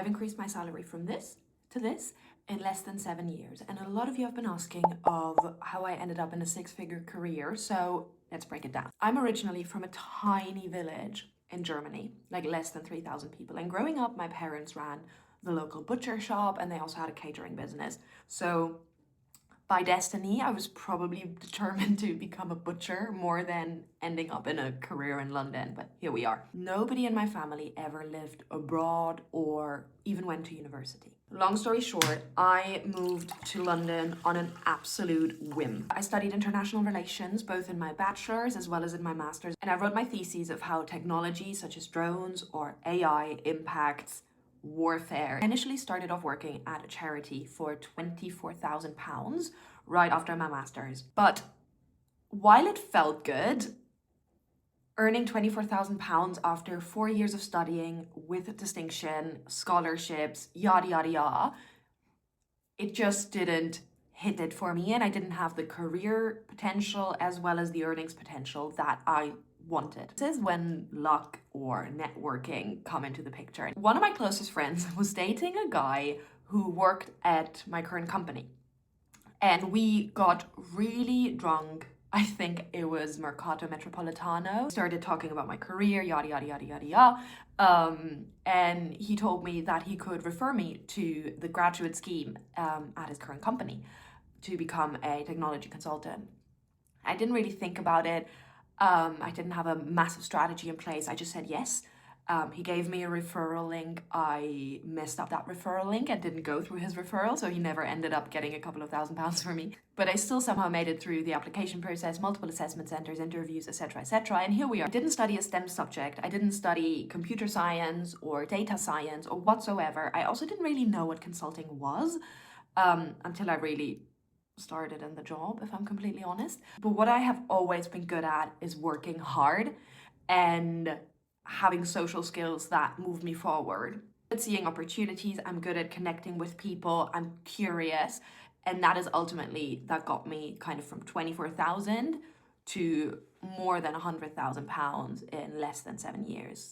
I've increased my salary from this to this in less than 7 years. And a lot of you have been asking of how I ended up in a 6-figure career. So let's break it down. I'm originally from a tiny village in Germany, like less than 3,000 people. And growing up, my parents ran the local butcher shop and they also had a catering business. So by destiny, I was probably determined to become a butcher more than ending up in a career in London, but here we are. Nobody in my family ever lived abroad or even went to university. Long story short, I moved to London on an absolute whim. I studied international relations, both in my bachelor's as well as in my master's, and I wrote my theses of how technology such as drones or AI impacts warfare. I initially started off working at a charity for £24,000 right after my master's. But while it felt good, earning £24,000 after 4 years of studying with distinction, scholarships, yada, yada, yada, it just didn't hit it for me, and I didn't have the career potential as well as the earnings potential that I wanted. This is when luck or networking come into the picture. One of my closest friends was dating a guy who worked at my current company, and we got really drunk. I think it was Mercato Metropolitano. Started talking about my career, yada, yada, yada, yada, yada. And he told me that he could refer me to the graduate scheme at his current company to become a technology consultant. I didn't really think about it. I didn't have a massive strategy in place. I just said yes. He gave me a referral link. I messed up that referral link and didn't go through his referral, so he never ended up getting a couple of £1,000s for me. But I still somehow made it through the application process, multiple assessment centers, interviews, etc., etc. And here we are. I didn't study a STEM subject. I didn't study computer science or data science or whatsoever. I also didn't really know what consulting was until I really started in the job, if I'm completely honest. But what I have always been good at is working hard and having social skills that move me forward. At seeing opportunities, I'm good at connecting with people, I'm curious, and that is ultimately that got me kind of from 24,000 to more than £100,000 in less than 7 years.